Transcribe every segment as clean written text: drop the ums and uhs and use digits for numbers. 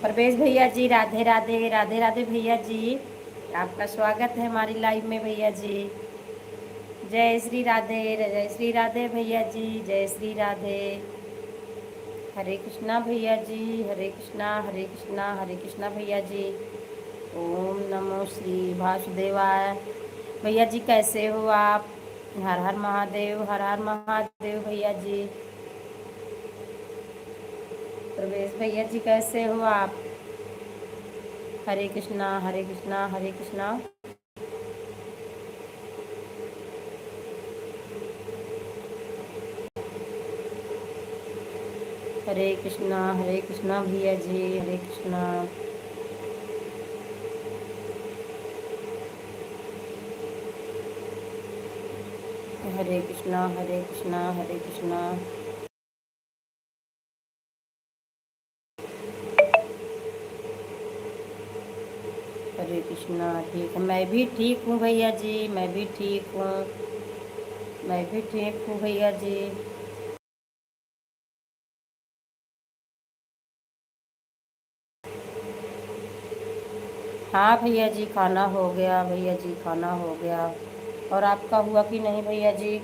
प्रवेश भैया जी, राधे राधे। राधे राधे भैया जी, आपका स्वागत है हमारी लाइव में भैया जी। जय श्री राधे, जय श्री राधे भैया जी, जय श्री राधे। हरे कृष्णा भैया जी, हरे कृष्णा, हरे कृष्णा, हरे कृष्णा भैया जी। ओम नमो श्री वासुदेवाय। भैया जी कैसे हो आप? हर हर महादेव, हर हर महादेव भैया जी। प्रवेश भैया जी कैसे हो आप? हरे कृष्णा, हरे कृष्णा, हरे कृष्णा। हरे कृष्णा भैया जी, हरे कृष्णा। हरे कृष्णा, हरे कृष्णा, हरे कृष्णा। हरे कृष्णा। ठीक है, मैं भी ठीक हूँ भैया जी, मैं भी ठीक हूँ। मैं भी ठीक हूँ भैया जी। हाँ भैया जी, खाना हो गया भैया जी, खाना हो गया। और आपका हुआ कि नहीं भैया जी?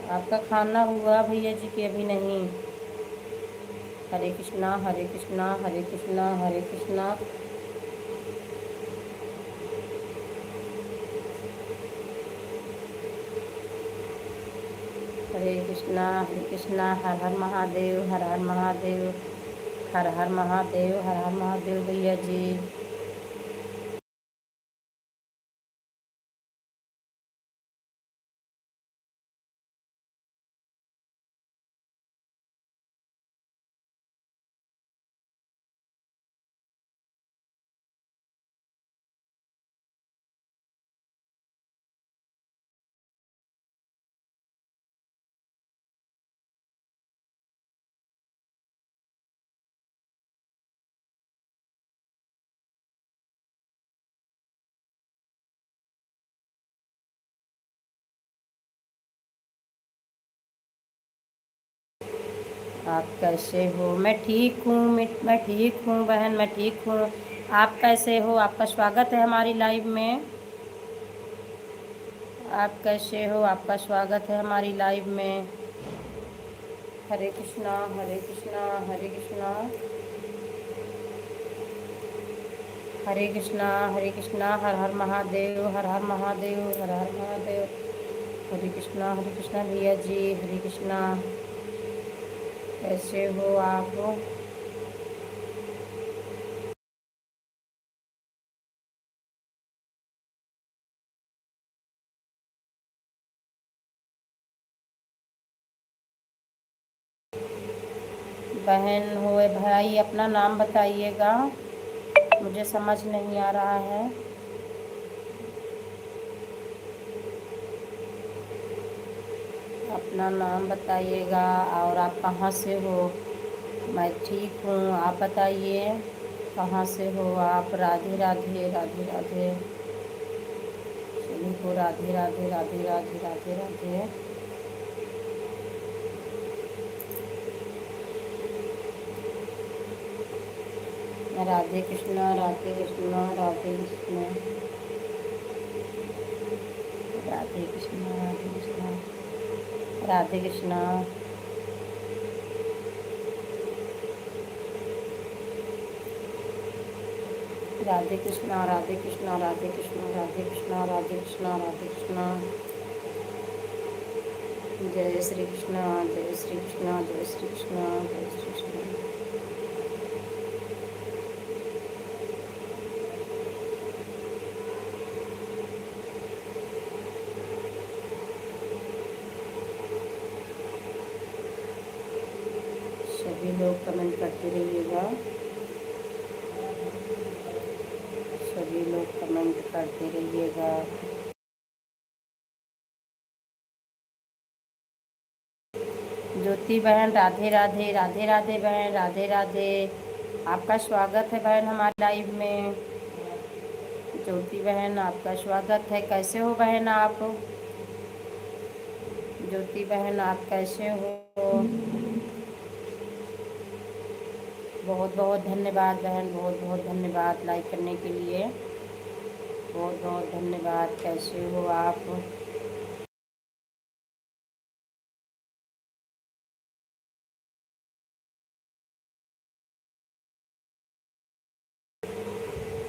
आपका खाना हुआ भैया जी कि अभी नहीं? हरे कृष्णा, हरे कृष्णा, हरे कृष्णा, हरे कृष्णा। हरे कृष्णा, हर हर महादेव, हर हर महादेव। हर हर महादेव, हर हर महादेव भैया जी। आप कैसे हो? मैं ठीक हूँ, मैं ठीक हूँ बहन, मैं ठीक हूँ। आप कैसे हो? आपका स्वागत है हमारी लाइव में। आप कैसे हो? आपका स्वागत है हमारी लाइव में। हरे कृष्णा, हरे कृष्णा, हरे कृष्णा। हरे कृष्णा, हरे कृष्णा, हर हर महादेव, हर हर महादेव, हर हर महादेव। हरे कृष्णा भैया जी, हरे कृष्णा। कैसे हो आप? बहन हो भाई, अपना नाम बताइएगा, मुझे समझ नहीं आ रहा है। अपना नाम बताइएगा और आप कहाँ से हो? मैं ठीक हूँ, आप बताइए कहाँ से हो आप? राधे राधे, राधे राधे। सभी को राधे राधे, राधे राधे, राधे राधे। राधे कृष्णा, राधे कृष्णा, राधे कृष्णा। राधे कृष्णा, राधे कृष्णा, राधे कृष्णा। राधे कृष्णा, राधे कृष्णा, राधे कृष्णा, राधे कृष्णा, राधे कृष्णा, राधे कृष्णा। जय श्री कृष्णा, जय श्री कृष्णा, जय श्री कृष्णा, जय श्री कृष्णा। सभी लोग कमेंट करते रहिएगा, सभी लोग कमेंट करते रहिएगा। ज्योति बहन, राधे राधे, राधे राधे बहन, राधे राधे। आपका स्वागत है बहन हमारी लाइव में। ज्योति बहन, आपका स्वागत है। कैसे हो बहन आप? ज्योति बहन, आप कैसे हो? बहुत बहुत धन्यवाद बहन, बहुत बहुत धन्यवाद लाइक करने के लिए, बहुत बहुत धन्यवाद। कैसे हो आप?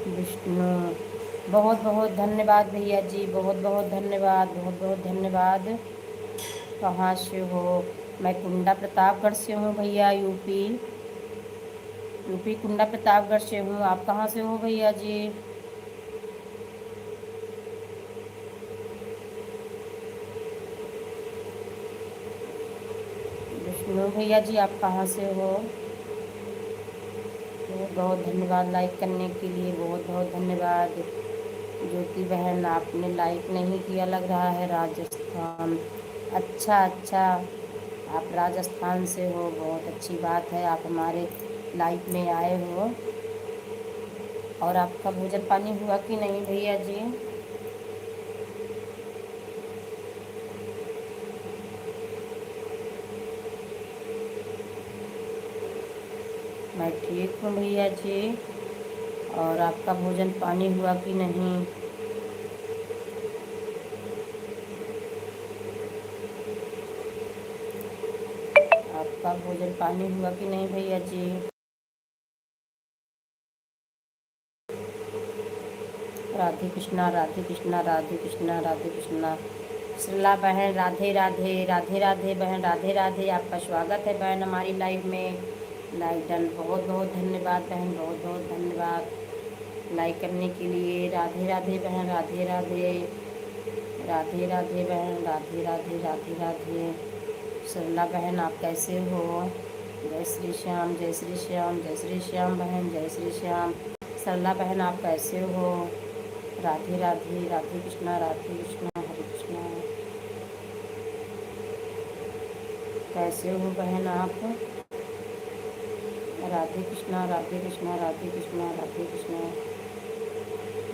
विष्णु, बहुत बहुत धन्यवाद भैया जी, बहुत बहुत धन्यवाद, बहुत बहुत धन्यवाद। कहाँ से हो? मैं कुंडा प्रतापगढ़ से हूँ भैया, यूपी, यूपी कुंडा प्रतापगढ़ से हूँ। आप कहाँ से हो भैया जी? विष्णु भैया जी, आप कहाँ से हो? बहुत बहुत धन्यवाद लाइक करने के लिए, बहुत बहुत धन्यवाद। ज्योति बहन, आपने लाइक नहीं किया लग रहा है। राजस्थान, अच्छा अच्छा, आप राजस्थान से हो, बहुत अच्छी बात है, आप हमारे लाइव में आए हो। और आपका भोजन पानी हुआ कि नहीं भैया जी? मैं ठीक हूँ भैया जी। और आपका भोजन पानी हुआ कि नहीं? आपका भोजन पानी हुआ कि नहीं भैया जी? राधे कृष्णा, राधे कृष्णा, राधे कृष्णा, राधे कृष्णा। श्रीला बहन, राधे राधे, राधे राधे बहन, राधे राधे। आपका स्वागत है बहन हमारी लाइव में। लाइक डन, बहुत बहुत धन्यवाद बहन, बहुत बहुत धन्यवाद लाइक करने के लिए। राधे राधे बहन, राधे राधे, राधे राधे बहन, राधे राधे, राधे राधे। सरला बहन, आप कैसे हो? जय श्री श्याम, जय श्री श्याम, जय श्री श्याम बहन, जय श्री श्याम। सरला बहन, आप कैसे हो? राधे राधे, राधे कृष्णा, राधे कृष्णा, हरे कृष्णा। कैसे हो बहन आप? राधे कृष्णा, राधे कृष्णा, राधे कृष्णा, राधे कृष्णा,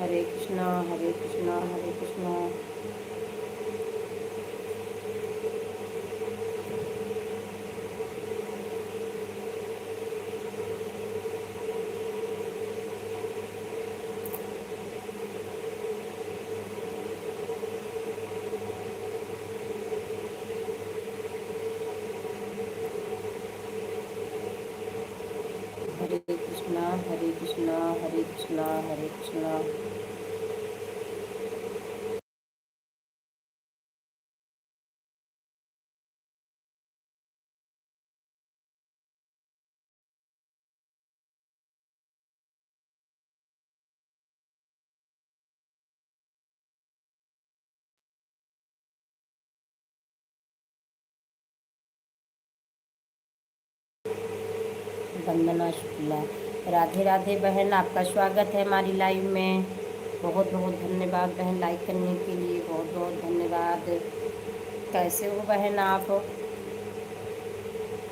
हरे कृष्णा, हरे कृष्णा, हरे कृष्णा। हरे कृष्णा, हरे कृष्णा, हरे कृष्णा, हरे कृष्णा। वंदना शुक्ला, राधे राधे बहन, आपका स्वागत है हमारी लाइव में। बहुत बहुत धन्यवाद बहन लाइक करने के लिए, बहुत बहुत धन्यवाद। कैसे हो बहन आप?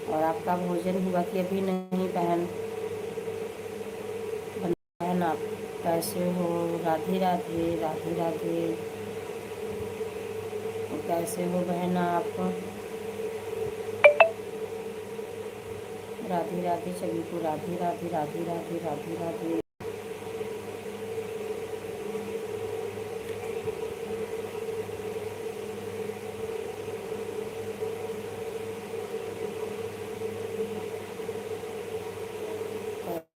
और आपका भोजन हुआ कि अभी नहीं बहन? बहन आप कैसे हो? राधे राधे, राधे राधे। कैसे हो बहन आप? राधे राधे सभी को, राधे राधे, राधे राधे, राधे राधे।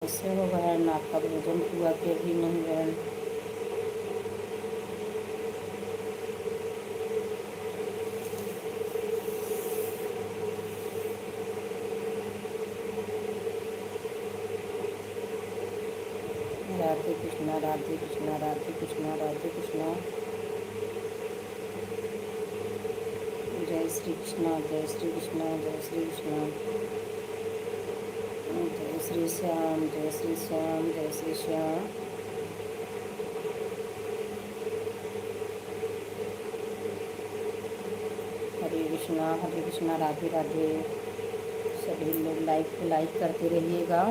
कैसे हो बहन? आपका भोजन हुआ कि अभी नहीं बहन? राधे कृष्णा, राधे कृष्णा, राधे कृष्णा, राधे कृष्णा। जय श्री कृष्णा, जय श्री कृष्णा, जय श्री कृष्णा। जय श्री श्याम, जय श्री श्याम, जय श्री श्याम। हरे कृष्णा, हरे कृष्णा, राधे राधे। सभी लोग लाइक करते रहिएगा।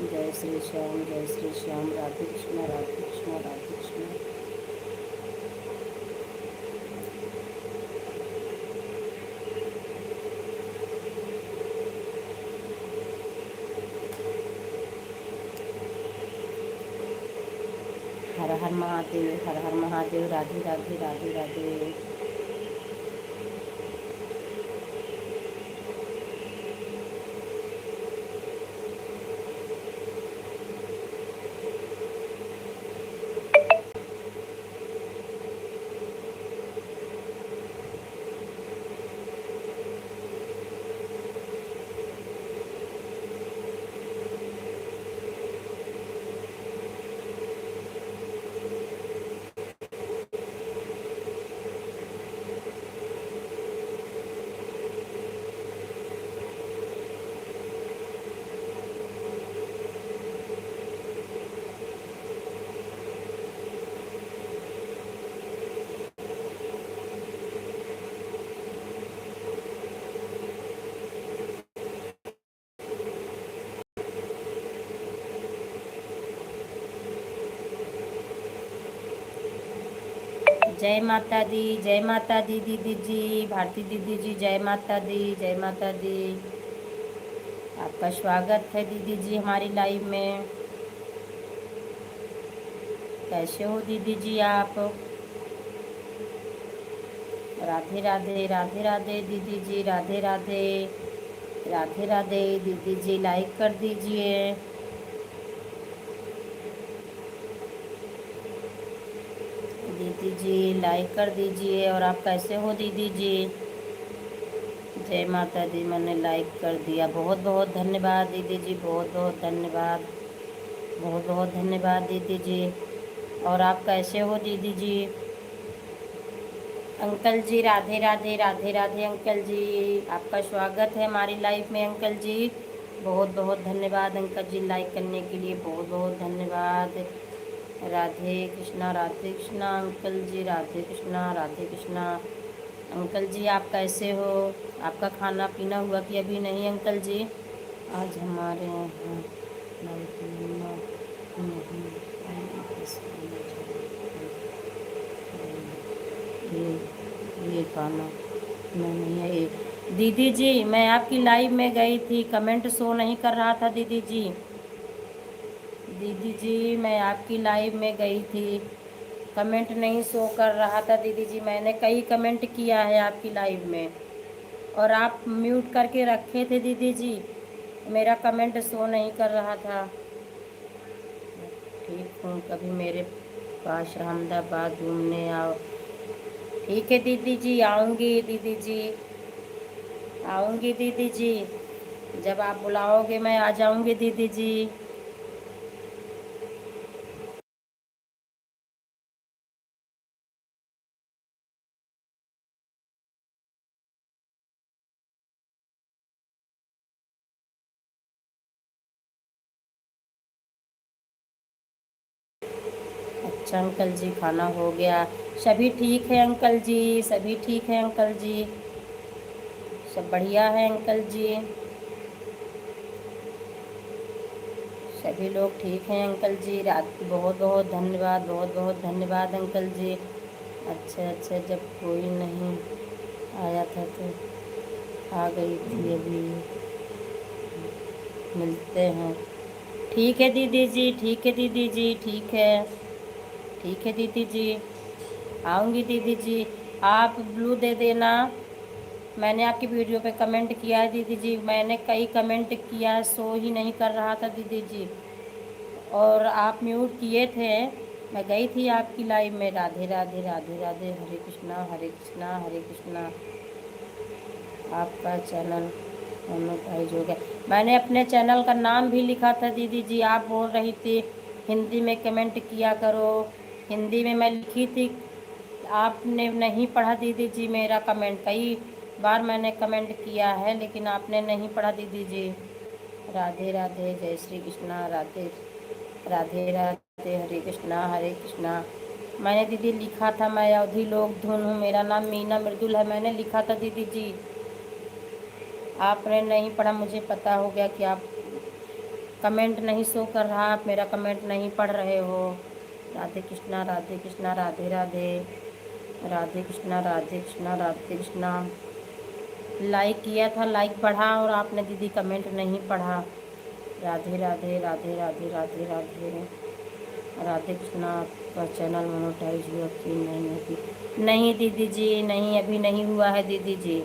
जय श्री श्याम, जय श्री श्याम। राधे कृष्णा, राधे कृष्णा, राधे कृष्णा। हर हर महादेव, हर हर महादेव। राधे राधे, राधे राधे। जय माता दी, जय माता दी दीदी जी, भारती दीदी जी, जय माता दी, जय माता दी। आपका स्वागत है दीदी जी हमारी लाइव में। कैसे हो दीदी जी आप? राधे राधे, राधे राधे दीदी जी, राधे राधे, राधे राधे दीदी जी। लाइक कर दीजिए दीदी जी, लाइक कर दीजिए। और आप कैसे हो दीदी जी? जय माता दी, मैंने लाइक कर दिया। बहुत बहुत धन्यवाद दीदी जी, बहुत बहुत धन्यवाद, बहुत बहुत धन्यवाद दीदी जी। और आप कैसे हो दीदी जी? अंकल जी राधे राधे, राधे राधे अंकल जी। आपका स्वागत है हमारी लाइफ में अंकल जी। बहुत बहुत धन्यवाद अंकल जी, लाइक करने के लिए बहुत बहुत धन्यवाद। राधे कृष्णा, राधे कृष्णा अंकल जी, राधे कृष्णा, राधे कृष्णा। अंकल जी आप कैसे हो? आपका खाना पीना हुआ कि अभी नहीं अंकल जी? आज हमारे यहाँ लाइफ में ये गाना नहीं है ये। दीदी जी मैं आपकी लाइव में गई थी, कमेंट शो नहीं कर रहा था दीदी जी। दीदी जी मैं आपकी लाइव में गई थी, कमेंट नहीं शो कर रहा था दीदी जी। मैंने कई कमेंट किया है आपकी लाइव में और आप म्यूट करके रखे थे दीदी जी, मेरा कमेंट शो नहीं कर रहा था। ठीक हूँ, कभी मेरे पास अहमदाबाद घूमने आओ। ठीक है दीदी जी, आऊँगी दीदी जी, आऊँगी दीदी जी। जब आप बुलाओगे मैं आ जाऊँगी दीदी जी। अच्छा अंकल जी, खाना हो गया? सभी ठीक है अंकल जी, सभी ठीक है अंकल जी, सब बढ़िया है अंकल जी, सभी लोग ठीक हैं अंकल जी। रात बहुत बहुत धन्यवाद, बहुत बहुत धन्यवाद अंकल जी। अच्छा अच्छा, जब कोई नहीं आया था तो आ गई थी, अभी मिलते हैं। ठीक है दीदी जी, ठीक है दीदी जी, ठीक है, ठीक है दीदी जी, आऊँगी दीदी जी। आप ब्लू दे देना। मैंने आपकी वीडियो पे कमेंट किया है दीदी जी, मैंने कई कमेंट किया है, शो ही नहीं कर रहा था दीदी जी और आप म्यूट किए थे। मैं गई थी आपकी लाइव में। राधे राधे, राधे राधे, हरे कृष्णा, हरे कृष्णा, हरे कृष्णा। आपका चैनल मोनेटाइज हो गया। मैंने अपने चैनल का नाम भी लिखा था दीदी जी, आप बोल रही थी हिंदी में कमेंट किया करो। हिंदी में मैं लिखी थी, आपने नहीं पढ़ा दीदी जी मेरा कमेंट। कई बार मैंने कमेंट किया है लेकिन आपने नहीं पढ़ा दीदी जी। राधे राधे, जय श्री कृष्णा, राधे राधे, राधे हरे कृष्णा, हरे कृष्णा। मैंने दीदी लिखा था, मैं अवधि लोक धुन हूँ, मेरा नाम मीना मृदुल है, मैंने लिखा था दीदी जी। आपने नहीं पढ़ा, मुझे पता हो गया कि आप कमेंट नहीं शो कर रहा, आप मेरा कमेंट नहीं पढ़ रहे हो। राधे कृष्णा, राधे कृष्णा, राधे राधे, राधे कृष्णा, राधे कृष्णा, राधे कृष्णा। लाइक किया था, लाइक पढ़ा, और आपने दीदी कमेंट नहीं पढ़ा। राधे राधे, राधे राधे, राधे राधे। राधे कृष्णा, आपका चैनल मोनेटाइज हुआ कि नहीं होती? नहीं दीदी जी, नहीं, अभी नहीं हुआ है दीदी जी।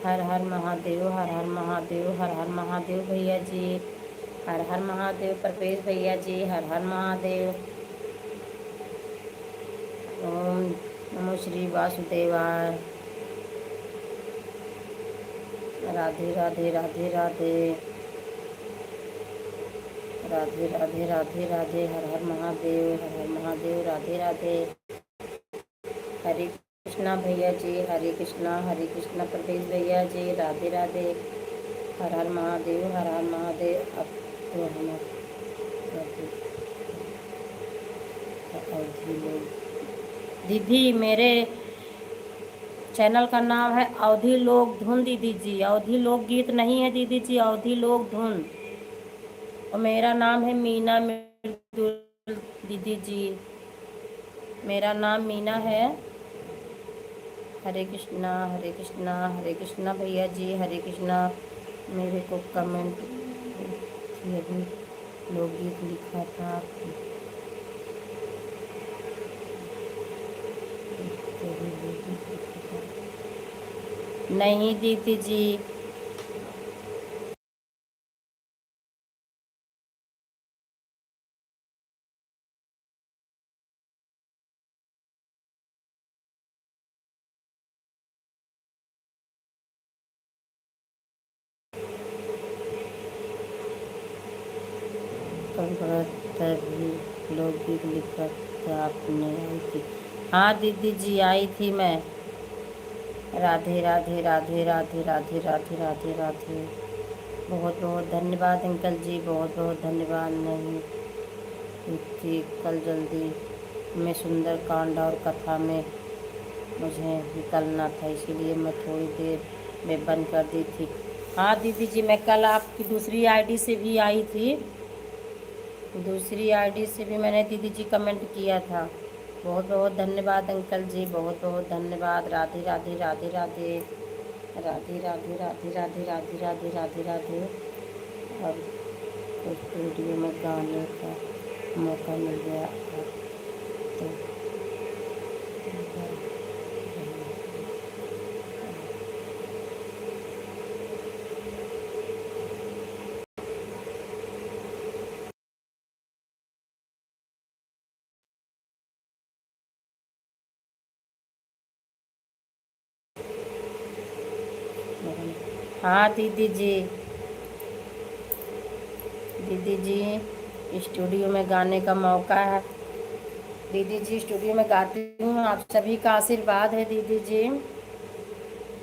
हर हर महादेव, हर हर महादेव, हर हर महादेव भैया जी, हर हर महादेव प्रपेश भैया जी, हर हर महादेव। ओम नमो श्री वासुदेवाय। राधे राधे, राधे राधे, राधे राधे, राधे राधे, हर हर महादेव, हर हर महादेव, राधे राधे। हरे कृष्णा भैया जी, हरे कृष्णा प्रवेश भैया जी, राधे राधे, हर हर महादेव, हर हर महादेव। अब तो हम अवधि लोग दीदी, मेरे चैनल का नाम है अवधि लोक धुन दीदी जी। अवधि लोक गीत नहीं है दीदी जी, अवधि लोक धुन। और मेरा नाम है मीना मृदुल दीदी जी, मेरा नाम मीना है। हरे कृष्णा, हरे कृष्णा, हरे कृष्णा भैया जी, हरे कृष्णा। मेरे को कमेंट अभी लोकगीत लिखा था आपने। नहीं दीदी जी, तभी लोकगीत लिखा था आपने, आई थी? हाँ दीदी जी, आई थी मैं। राधे राधे, राधे राधे, राधे राधे, राधे राधे। बहुत बहुत धन्यवाद अंकल जी, बहुत बहुत धन्यवाद। नहीं थी कल, जल्दी में सुंदर कांड और कथा में मुझे निकलना था, इसीलिए मैं थोड़ी देर में बंद कर दी थी। हाँ दीदी जी, मैं कल आपकी दूसरी आईडी से भी आई थी, दूसरी आईडी से भी मैंने दीदी जी कमेंट किया था। बहुत बहुत धन्यवाद अंकल जी, बहुत बहुत धन्यवाद। राधे राधे, राधे राधे, राधे राधे, राधे राधे, राधे राधे, राधे राधे। अब स्टूडियो में गाने का मौका मिल गया तो हाँ दीदी जी, दीदी जी स्टूडियो में गाने का मौका है। दीदी जी स्टूडियो में गाती हूँ, आप सभी का आशीर्वाद है दीदी जी।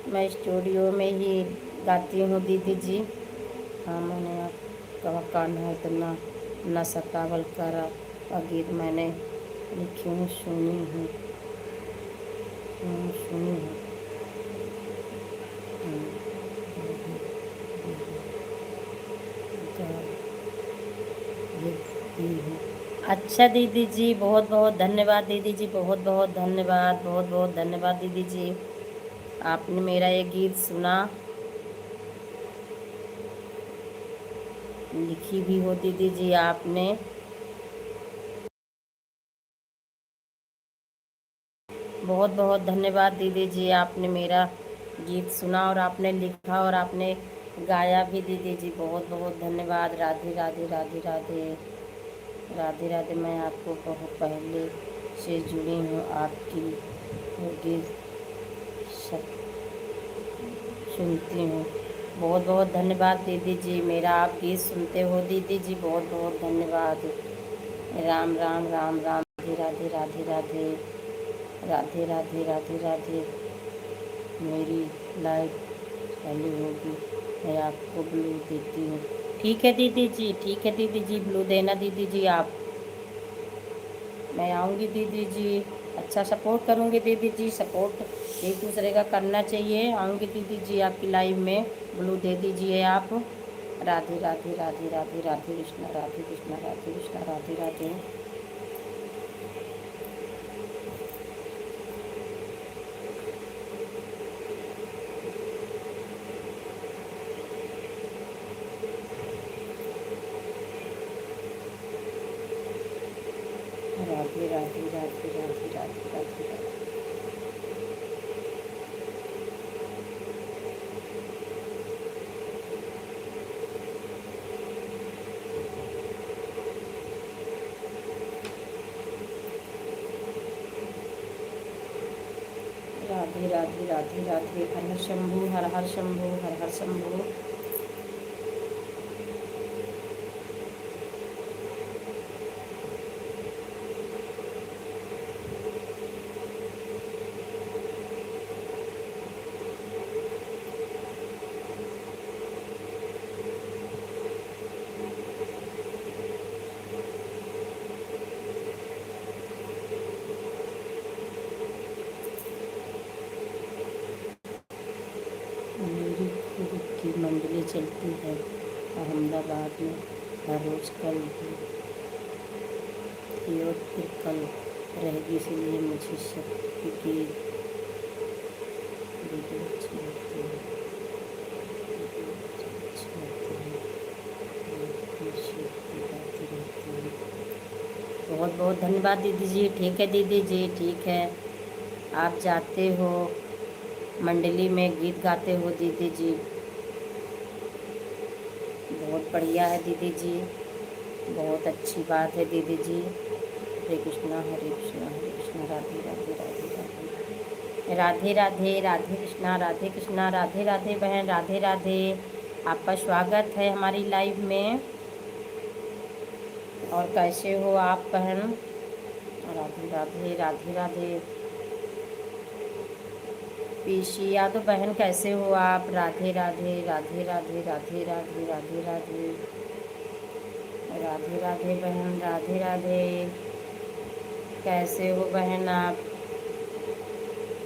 मैं स्टूडियो में ही गाती हूँ दीदी जी। हाँ, मैंने आपका कान्हा इतना न सतावल करा का गीत मैंने लिखी हूँ, सुनी हूँ, सुनी हूँ। अच्छा दीदी जी, बहुत बहुत धन्यवाद दीदी जी, बहुत बहुत धन्यवाद, बहुत बहुत धन्यवाद दीदी जी। आपने मेरा ये गीत सुना, लिखी भी हो दीदी जी आपने। बहुत बहुत धन्यवाद दीदी जी, आपने मेरा गीत सुना और आपने लिखा और आपने गाया भी दीदी जी, बहुत बहुत धन्यवाद। राधे राधे, राधे राधे, राधे राधे। मैं आपको बहुत पहले से जुड़ी हूँ, आपकी गीत सब सुनती हूँ। बहुत बहुत धन्यवाद दीदी जी, मेरा आप गीत सुनते हो दीदी जी, बहुत बहुत धन्यवाद। राम राम, राम राम, राधे राधे, राधे राधे, राधे राधे, राधे। मेरी लाइफ चालू होगी, मैं आपको ब्लू देती हूँ। ठीक है दीदी जी, ठीक है दीदी जी, ब्लू देना दीदी जी आप। मैं आऊँगी दीदी जी, अच्छा सपोर्ट करूँगी दीदी जी, सपोर्ट एक दूसरे का करना चाहिए। आऊँगी दीदी जी आपकी लाइव में, ब्लू दे दीजिए आप। राधे राधे राधे राधे राधे कृष्णा राधे कृष्णा राधे कृष्णा राधे राधे। राधे राधे राधे राधे राधे राधे राधे। राधे राधे राधे राधे। हर हर शंभू हर हर शंभू हर हर शंभू। मेरी खुद की मंडली चलती है अहमदाबाद में हर रोज़। कल भी और फिर कल रहेगी, इसलिए मुझे शक्ति की वीडियो अच्छी लगती है। अच्छी लगती है, शक्ति गाती रहती है। बहुत बहुत धन्यवाद दीदी जी। ठीक है दीदी जी, ठीक है। आप जाते हो मंडली में, गीत गाते हो दीदी जी, बहुत बढ़िया है दीदी जी, बहुत अच्छी बात है दीदी जी। हरे कृष्णा हरे कृष्णा हरे कृष्णा राधे राधे राधे राधे राधे राधे राधे कृष्णा राधे कृष्णा राधे राधे। बहन राधे राधे, आपका स्वागत है हमारी लाइव में। और कैसे हो आप बहन? राधे राधे राधे राधे। पीशी यादव बहन कैसे हो आप? राधे राधे राधे राधे राधे राधे राधे राधे राधे राधे बहन राधे राधे। कैसे हो बहन आप?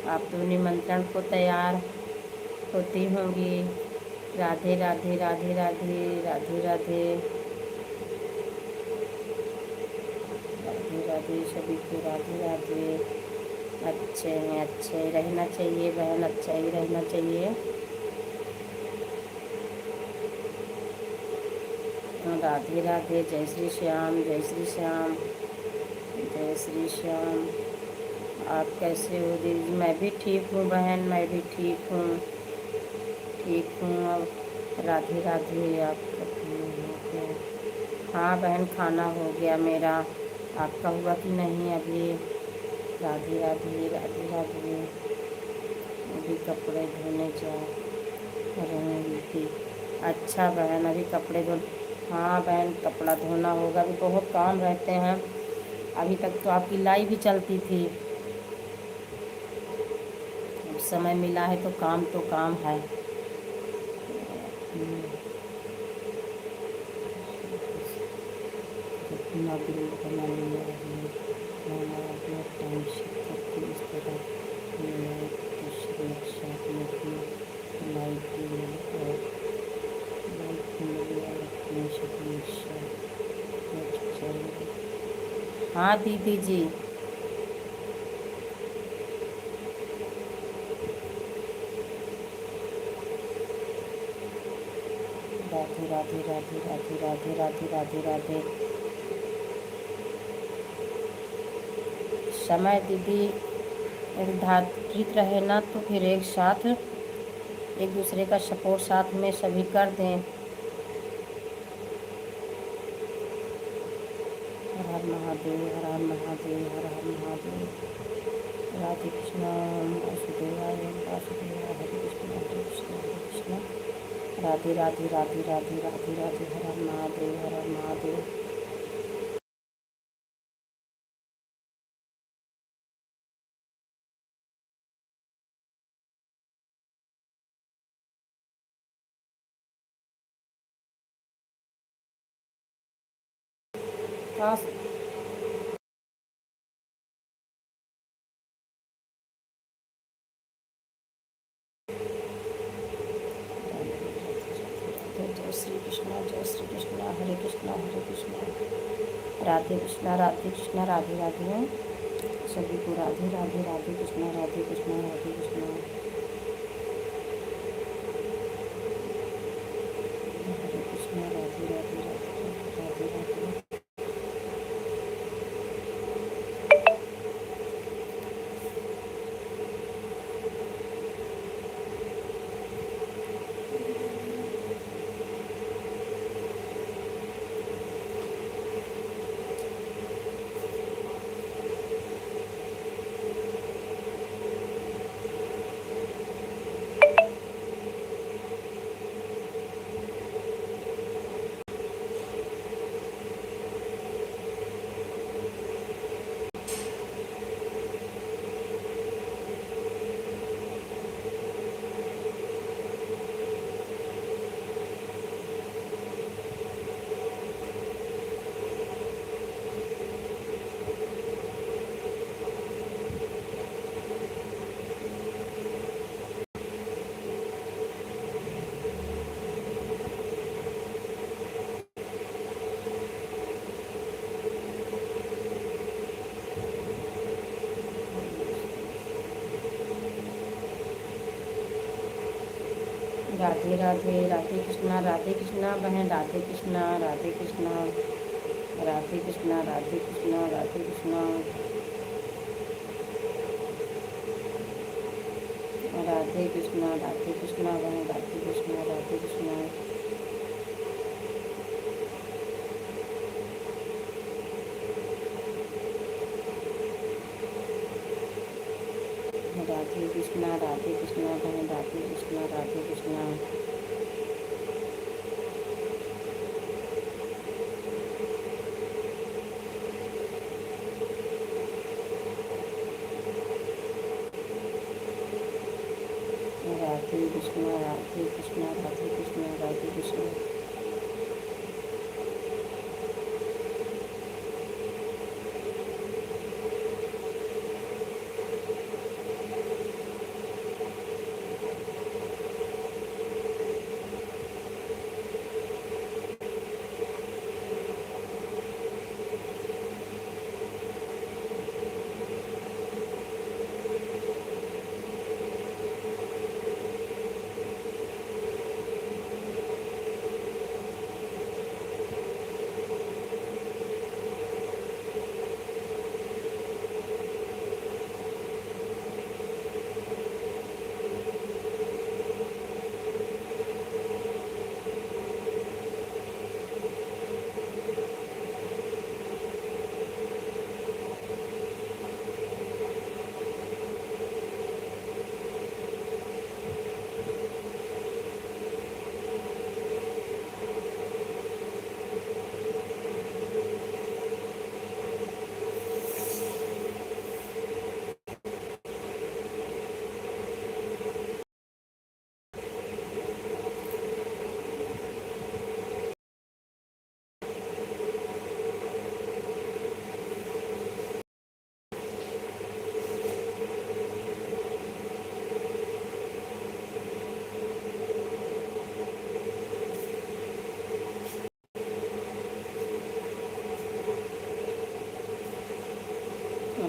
आप तो निमंत्रण को तैयार होती होंगी। राधे राधे राधे राधे राधे राधे राधे राधे सभी को राधे राधे। अच्छे हैं, अच्छे रहना चाहिए बहन, अच्छा ही रहना चाहिए। राधे राधे। जय श्री श्याम जय श्री श्याम जय श्री श्याम। आप कैसे हो दीदी? मैं भी ठीक हूँ बहन, मैं भी ठीक हूँ, ठीक हूँ। अब राधे राधे। आप हो गया? हाँ बहन, खाना हो गया मेरा, आपका हुआ कि नहीं अभी? राधे राधे राधे राधे। अभी कपड़े धोने जा रही थी। अच्छा बहन, अभी कपड़े धो। हाँ बहन, कपड़ा धोना होगा, अभी बहुत काम रहते हैं। अभी तक तो आपकी लाइव भी चलती थी, अब समय मिला है तो काम है। अपना ग्रुप बना लिया है, अपना टाइम शिफ्ट करके इस तरह लाइव दूसरे एक साथ में अपनी लाइव की और लाइव की मिली और अपने सभी एक साथ चल। हाँ दीदी जी। राधे राधे राधे राधे राधे राधे राधे राधे। समय दीदी निर्धारित रहे ना तो फिर एक साथ एक दूसरे का सपोर्ट साथ में सभी कर दें। हर हर महादेव हर हर महादेव हर हर महादेव। राधे कृष्णा वासुदेवाय वासुदेवाय। हरे कृष्णा हरे कृष्णा हरे कृष्णा। राधे राधे राधे राधे राधे राधे। हर हर महादेव हर हर महादेव। हाँ जय श्री कृष्ण राधे कृष्णा राधे राधे। सभी को राधे राधे। राधे कृष्णा राधे कृष्णा राधे कृष्णा। हरे कृष्णा राधे राधे राधे राधे। राधे राधे। राधे कृष्णा बहन। राधे कृष्णा राधे कृष्णा राधे कृष्णा राधे कृष्णा राधे कृष्णा। राधे कृष्णा बहन। राधे कृष्णा राधे कृष्णा। राधे कृष्णा बहन। राधे कृष्णा राधे कृष्णा। राधे कृष्णा राधे कृष्णा राधे कृष्णा राधे कृष्णा।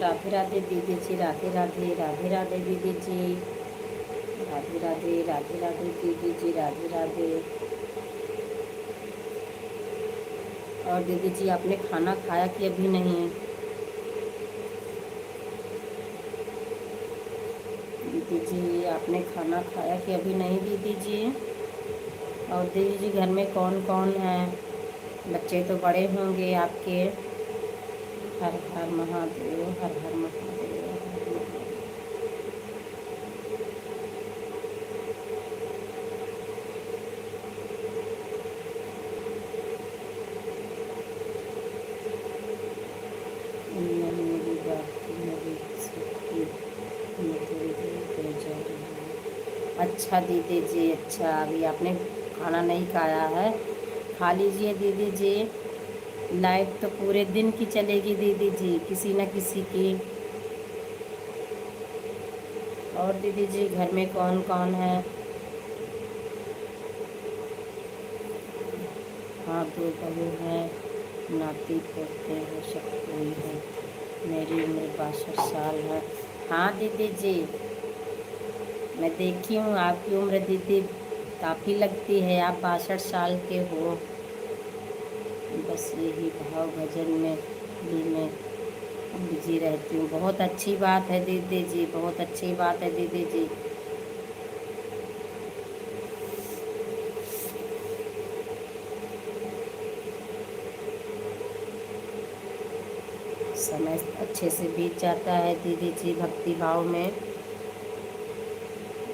राधे राधे दीदी जी। राधे राधे। राधे राधे दीदी जी। राधे राधे। राधे राधे दीदी जी। राधे राधे। और दीदी जी आपने खाना खाया कि अभी नहीं? दीदी जी आपने खाना खाया कि अभी नहीं दीदी जी? और दीदी जी घर में कौन कौन है? बच्चे तो बड़े होंगे आपके। हर हर महादेव। हर हर महादेव। नहीं मेरी बात मेरी सबकी मैं थोड़ी देर पे जा रही हूँ। अच्छा दीदी जी। अच्छा अभी आपने खाना नहीं खाया है? खा लीजिए दीदी जी। लाइफ तो पूरे दिन की चलेगी दीदी जी, किसी न किसी की। और दीदी जी घर में कौन कौन है? हाँ 2 बहू हैं। नाती पोते हो सब कोई है। मेरी उम्र 62 साल है। हाँ दीदी जी, मैं देखी हूँ आपकी उम्र दीदी काफ़ी लगती है, आप 62 साल के हो। बस यही भाव भजन में भी मैं बिजी रहती हूँ। बहुत अच्छी बात है दीदी जी, बहुत अच्छी बात है दीदी जी। समय अच्छे से बीत जाता है दीदी जी भक्ति भाव में।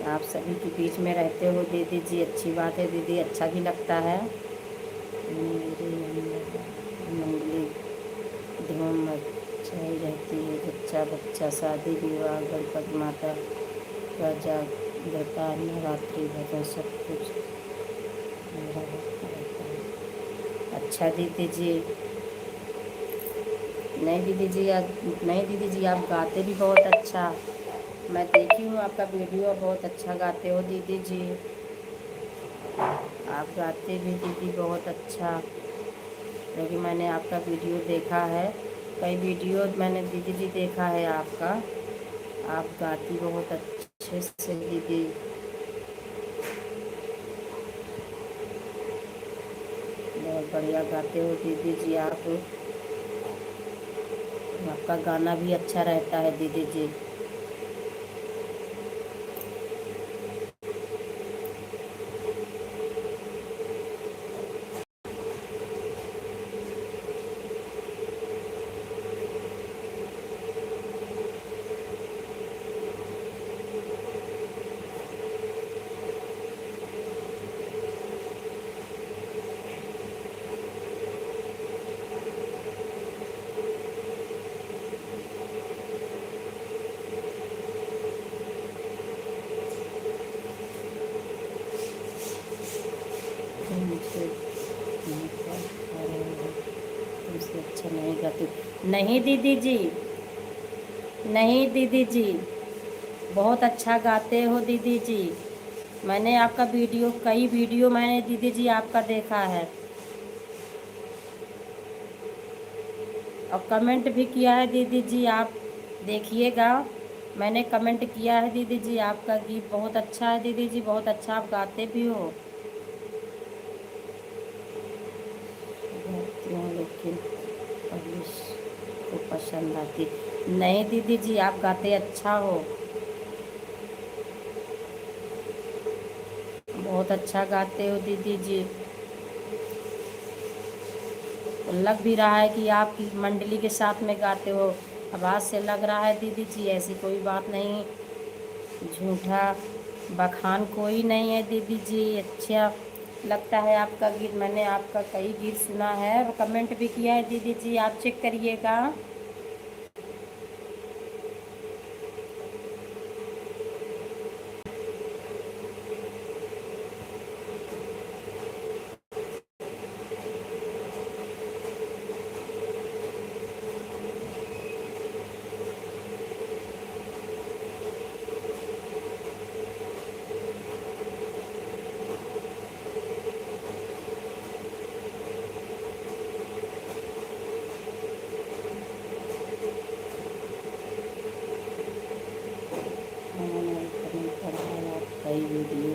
आप सभी के बीच में रहते हो दीदी जी, अच्छी बात है दीदी, अच्छा भी लगता है। मेरे अंदर मंगली धूम मचाई रहती है, बच्चा बच्चा शादी विवाह गणपति माता का जागरता नवरात्रि भजन सब कुछ मेरा होता रहता है। अच्छा दीदी जी। नहीं दीदी जी आप नहीं दीदी जी, आप गाते भी बहुत अच्छा। मैं देखी हूँ आपका वीडियो, बहुत अच्छा गाते हो दीदी जी। आप गाते भी दीदी बहुत अच्छा, क्योंकि मैंने आपका वीडियो देखा है, कई वीडियो मैंने दीदी जी देखा है आपका। आप गाती बहुत अच्छे से दीदी, बहुत बढ़िया गाते हो दीदी जी आप। आपका गाना भी अच्छा रहता है दीदी जी। मुझसे नहीं कर पा रहे हो, तुमसे अच्छा नहीं गाती। नहीं दीदी जी, नहीं दीदी जी, बहुत अच्छा गाते हो दीदी जी। मैंने आपका वीडियो, कई वीडियो मैंने दीदी जी आपका देखा है, और कमेंट भी किया है दीदी जी, आप देखिएगा। मैंने कमेंट किया है दीदी जी, आपका गीत बहुत अच्छा है दीदी जी, बहुत अच्छा आप गाते भी हो। गाती हूँ लेकिन पब्लिश को पसंद आती नहीं दीदी जी, आप गाते अच्छा हो, बहुत अच्छा गाते हो दीदी जी। लग भी रहा है कि आप मंडली के साथ में गाते हो, आवाज़ से लग रहा है दीदी जी, ऐसी कोई बात नहीं, झूठा बखान कोई नहीं है दीदी जी। अच्छा लगता है आपका गीत, मैंने आपका कई गीत सुना है और कमेंट भी किया है दीदी जी, आप चेक करिएगा। मैंने कमेंट पढ़ा है, आप कई वीडियो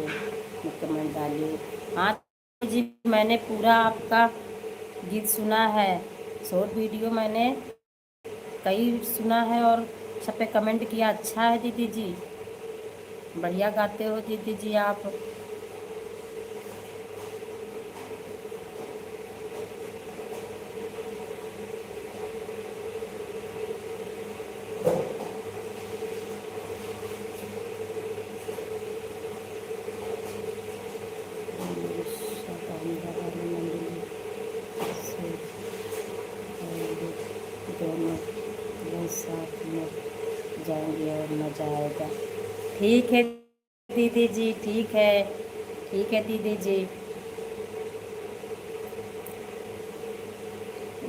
में कमेंट डालिए। हाँ जी, मैंने पूरा आपका गीत सुना है, शॉर्ट वीडियो मैंने कई सुना है और सब पे कमेंट किया, अच्छा है दीदी जी, बढ़िया गाते हो दीदी जी आप। दोनों लोग साथ में जाएंगे और मज़ा आएगा। ठीक है दीदी जी, ठीक है, ठीक है दीदी जी।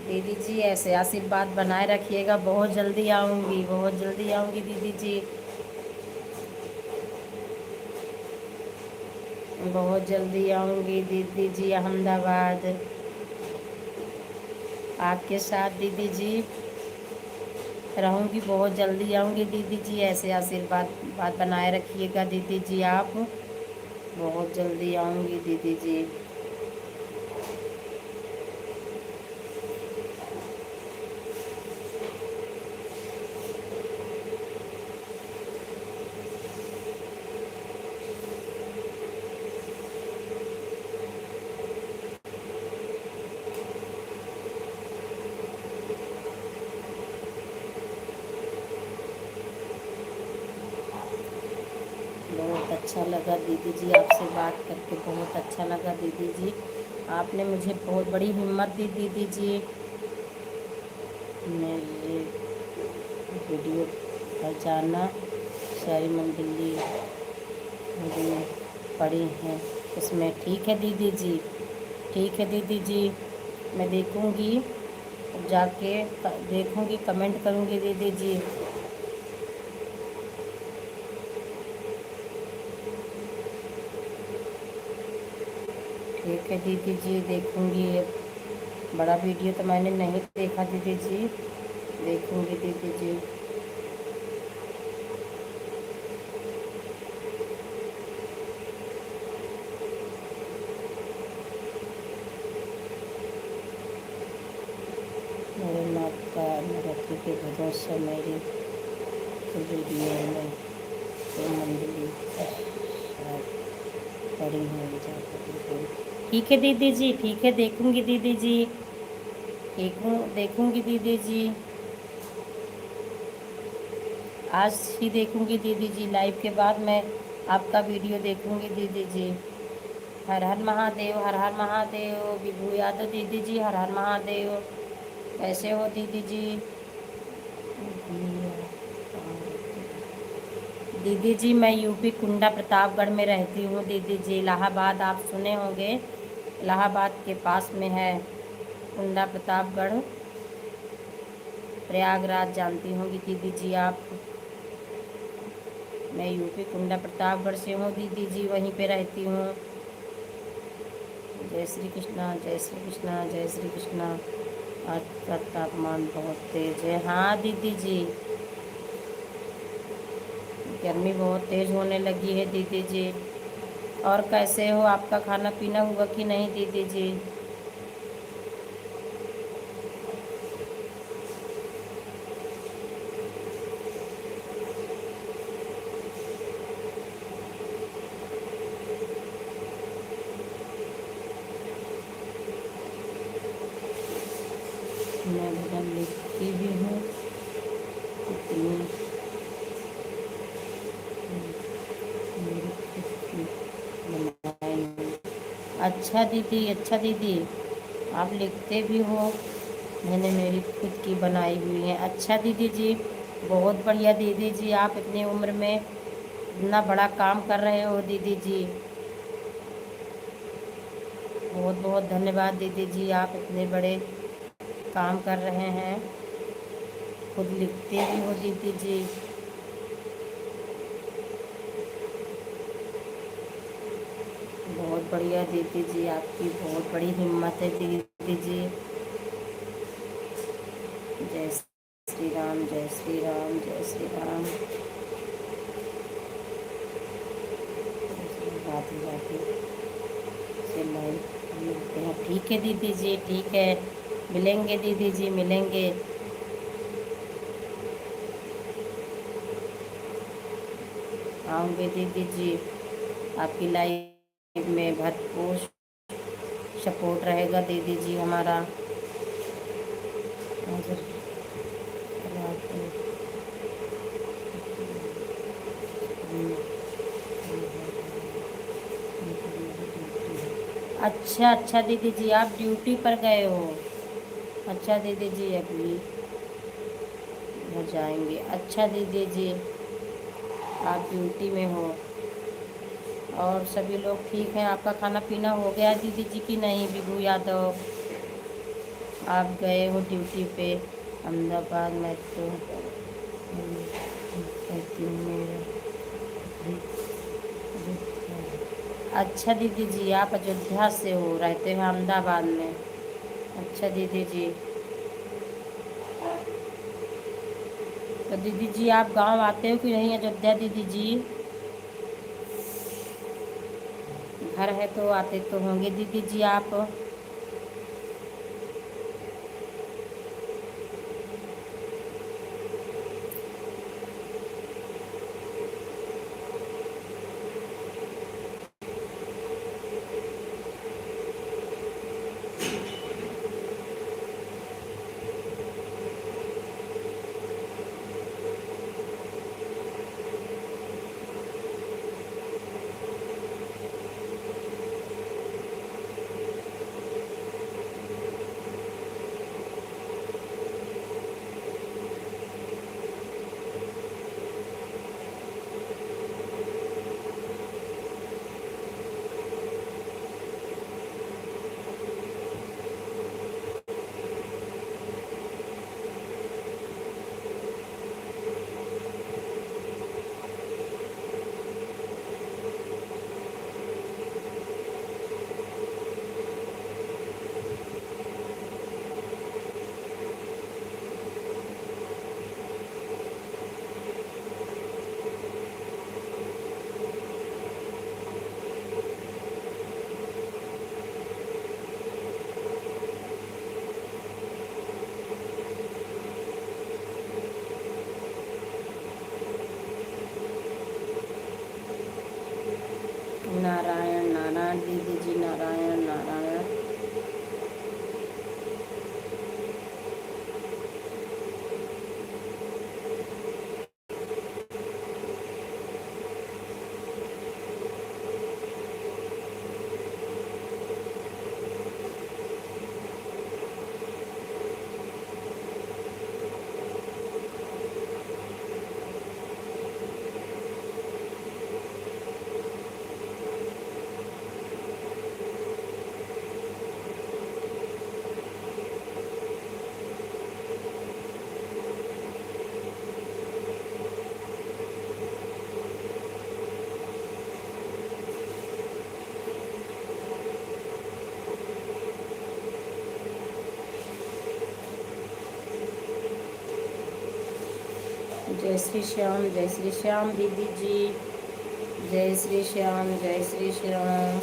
दीदी जी ऐसे आशीर्वाद बनाए रखिएगा, बहुत जल्दी आऊँगी, बहुत जल्दी आऊँगी दीदी जी, बहुत जल्दी आऊँगी दीदी जी अहमदाबाद। आपके साथ दीदी जी रहूँगी, बहुत जल्दी आऊँगी दीदी जी। ऐसे आशीर्वाद बात बनाए रखिएगा दीदी जी, आप बहुत जल्दी आऊँगी दीदी जी। बहुत अच्छा लगा दीदी जी, आपसे बात करके बहुत अच्छा लगा दीदी जी। आपने मुझे बहुत बड़ी हिम्मत दी दीदी जी। मेरे वीडियो पर जाना सारी मंडली वीडियो पड़ी हैं उसमें। ठीक है दीदी जी, ठीक है दीदी जी, मैं देखूँगी, जाके देखूँगी, कमेंट करूँगी दीदी जी। ठीक है दीदी जी, देखूँगी। बड़ा वीडियो तो मैंने नहीं देखा दीदी जी, देखूँगी दीदी जी। मेरे माता नवरात्रि के भजन से मेरी वीडियो में तो मंडली पड़ी हुई। ठीक है दीदी जी, ठीक है, देखूँगी दीदी जी, देखूँगी दीदी जी। आज ही देखूँगी दीदी जी, लाइव के बाद मैं आपका वीडियो देखूँगी दीदी जी। हर हर महादेव, हर हर महादेव। विभू यादव दीदी जी, हर हर महादेव। कैसे हो दीदी जी? दीदी जी मैं यूपी कुंडा प्रतापगढ़ में रहती हूँ दीदी जी। इलाहाबाद आप सुने होंगे, इलाहाबाद के पास में है कुंडा प्रतापगढ़। प्रयागराज जानती होंगी दीदी जी आप। मैं यूपी कुंडा प्रतापगढ़ से हूँ दीदी जी, वहीं पे रहती हूँ। जय श्री कृष्णा, जय श्री कृष्णा, जय श्री कृष्णा। आज का तापमान बहुत तेज है। हाँ दीदी जी, गर्मी बहुत तेज होने लगी है दीदी जी। और कैसे हो, आपका खाना पीना हुआ कि नहीं दीदी जी? मैं भजन लिखती भी हूँ, इतनी मेरी खुद की बनाई हुई। अच्छा दीदी, अच्छा दीदी, आप लिखते भी हो। मैंने मेरी खुद की बनाई हुई है। अच्छा दीदी जी, बहुत बढ़िया दीदी जी, आप इतनी उम्र में इतना बड़ा काम कर रहे हो दीदी जी। बहुत बहुत धन्यवाद दीदी जी, आप इतने बड़े काम कर रहे हैं, खुद लिखते भी हो दीदी जी। बहुत बढ़िया दीदी जी, आपकी बहुत बड़ी हिम्मत है दीदी जी। जय श्री राम, जय श्री राम, जय श्री राम। राधे राधे से मिलते हैं। ठीक है दीदी जी, ठीक है, मिलेंगे दीदी जी, मिलेंगे। आऊँगी दीदी जी, आपकी लाइफ में भरपूर सपोर्ट रहेगा दीदी जी हमारा। अच्छा अच्छा दीदी जी, आप ड्यूटी पर गए हो। अच्छा दीदी जी, अभी घर जाएंगे। अच्छा दीदी जी, आप ड्यूटी में हो। और सभी लोग ठीक हैं? आपका खाना पीना हो गया दीदी जी कि नहीं? विभू यादव, आप गए हो ड्यूटी पे अहमदाबाद में, तो कहती हूँ मेरा। अच्छा दीदी जी, आप अयोध्या से हो, रहते हैं अहमदाबाद में। अच्छा दीदी जी, तो दीदी जी आप गांव आते हो कि नहीं अयोध्या दीदी जी? घर है तो आते तो होंगे दीदी जी आप। नारायण नारायण दीदी जी, नारायण नारायण। जय श्री श्याम दीदी जी, जय श्री श्याम, जय श्री श्याम।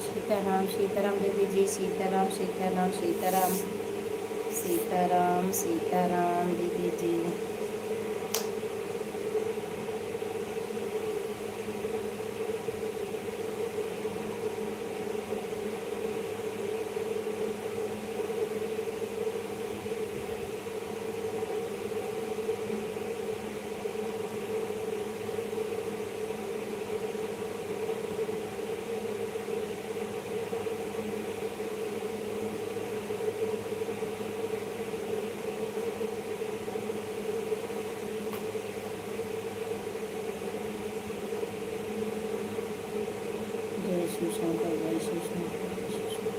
सीताराम सीताराम दीदी जी, सीताराम सीताराम सीताराम सीताराम सीताराम दीदी जी। जय शिव शंकर, जय शिव शंकर, जय शिव शंकर।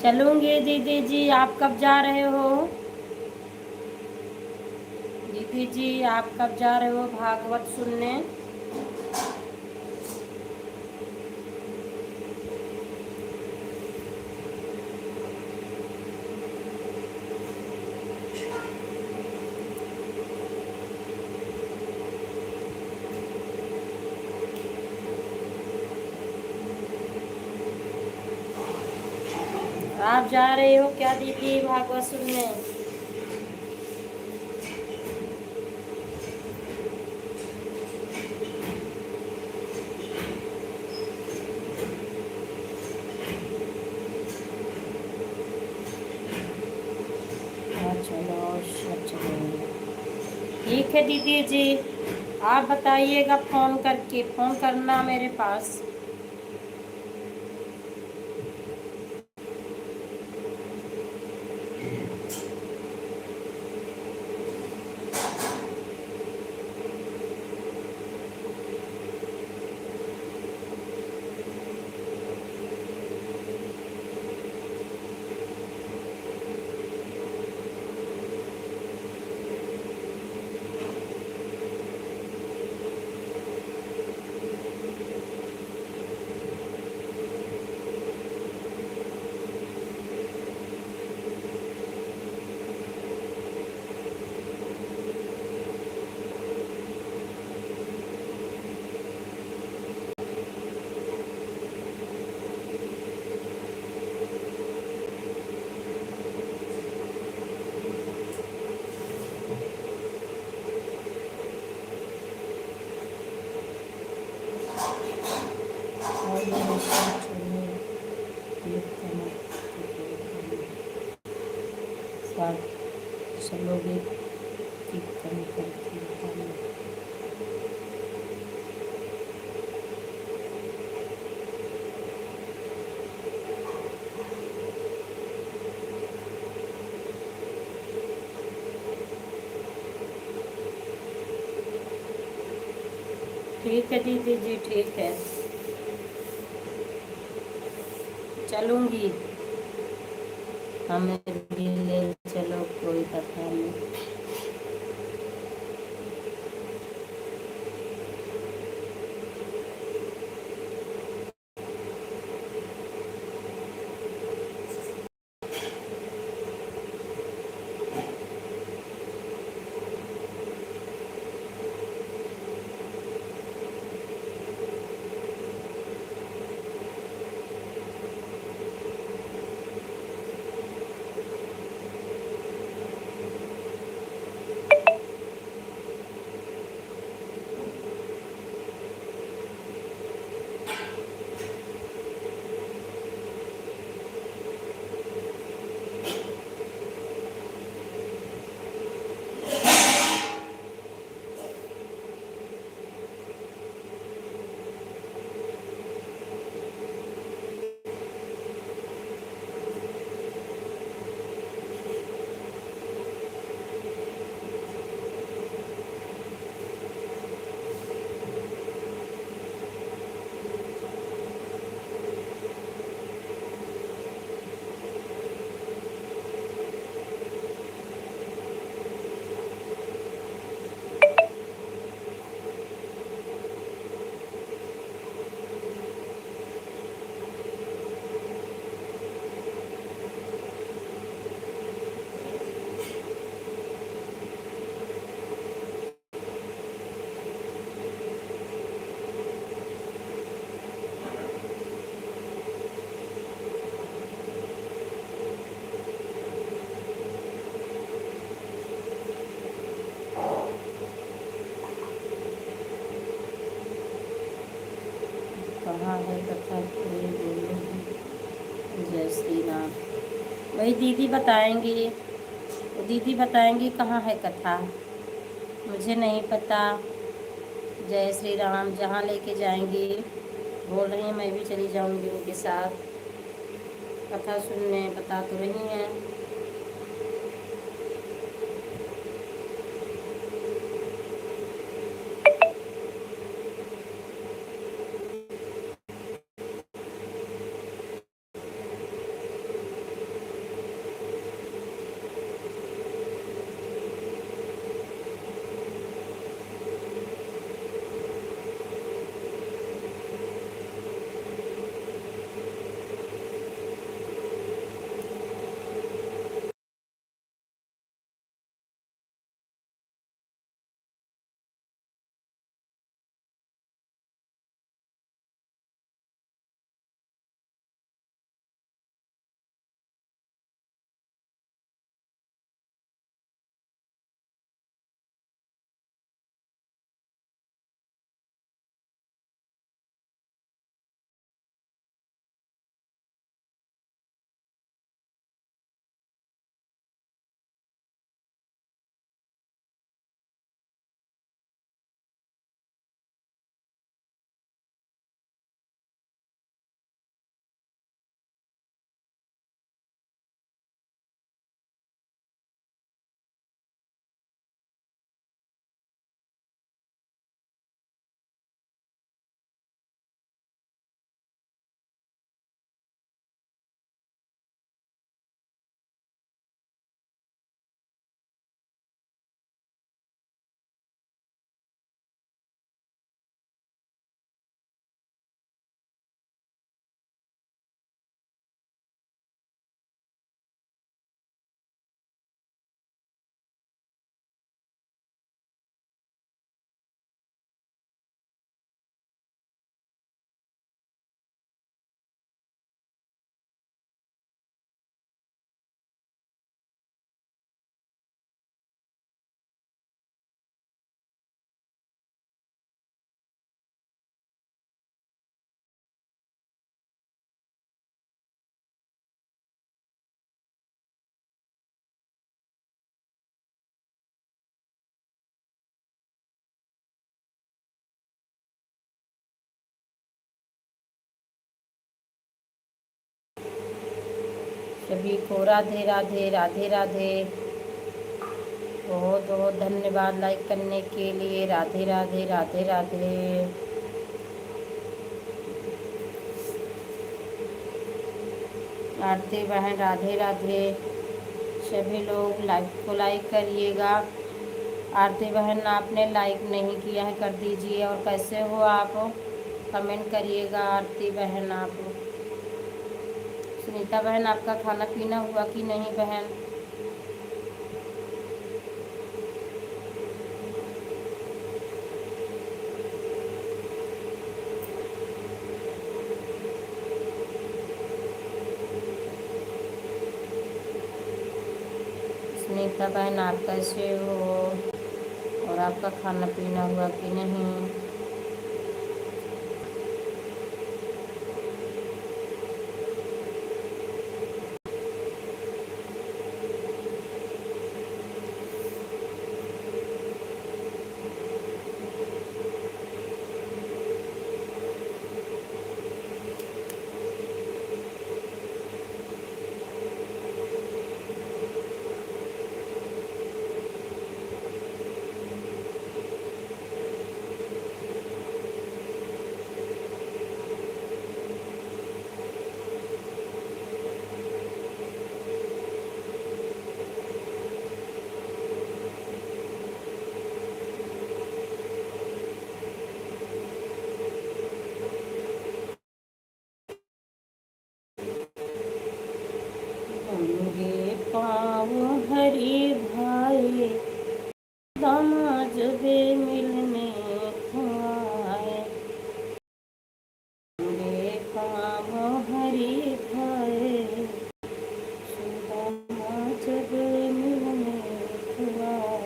चलूंगी दीदी जी, आप कब जा रहे हो? दीदी जी आप कब जा रहे हो भागवत सुनने? आप जा रहे हो क्या दीदी भागवत सुनने? हाँ चलो, अच्छा चलो, ठीक है दीदी जी। आप बताइएगा फ़ोन करके, फ़ोन करना मेरे पास। और ये निश्चय छोड़िए, कीर्तन सब चलोगे कीर्तन करके बताना। ठीक है दीदी जी, ठीक है, चलूँगी। हमें भी ले चलो, कोई कथा नहीं। कहाँ है कथा, कोई बोलो। जय श्री राम। वही दीदी बताएंगी, वो दीदी बताएंगी कहाँ है कथा, मुझे नहीं पता। जय श्री राम, जहाँ लेके जाएंगी बोल रही हैं, मैं भी चली जाऊंगी उनके साथ कथा सुनने, बता तो रही हैं। सभी को राधे राधे राधे राधे। बहुत बहुत धन्यवाद लाइक करने के लिए। राधे राधे राधे राधे। आरती बहन राधे राधे। सभी लोग लाइक को लाइक करिएगा। आरती बहन आपने लाइक नहीं किया है, कर दीजिए। और कैसे हो आप, कमेंट करिएगा। आरती बहन आप। सुनीता बहन आपका खाना पीना हुआ कि नहीं बहन? सुनीता बहन आप कैसे हो और आपका खाना पीना हुआ कि नहीं? गंगे पाँव हरि भाई, दामा जबे मिलने को आए। गंगे पाँव हरि भाई, दामा जबे मिलने को आए।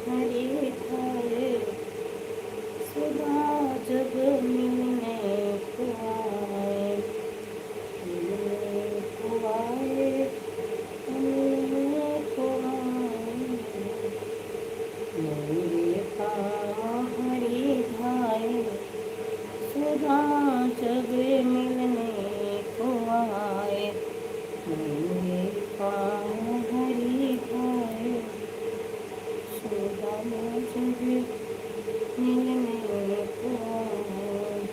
हरि भाई, सुधा जब मिलने को आए। मिलने को आए, मिलने को आए। मेरे पाँव हरि भाई, सुधा जब मिलने को आए। मेरे पाँव हरि भाई, सुधा जब मिलने को आए।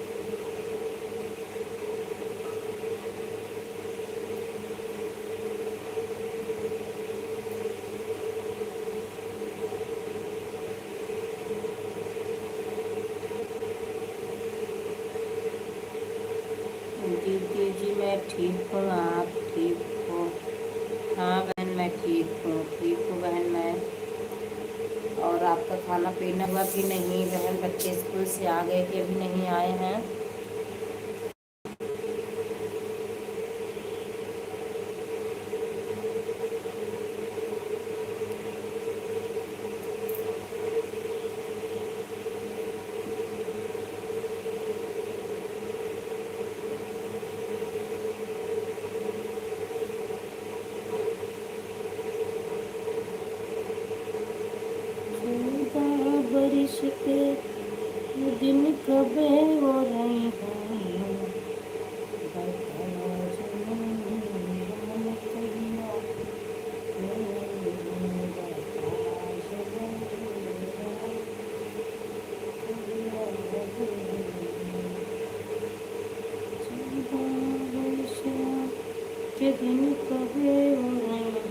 दीदी जी मैं ठीक हूँ, आप ठीक हो? हाँ बहन मैं ठीक हूँ बहन मैं। और आपका खाना पीना हुआ कि नहीं बहन? बच्चे स्कूल से आ गए कि अभी नहीं आए हैं? बारिश के दिन कबे हो रही हैं। के दिन कबे हो रहे हैं।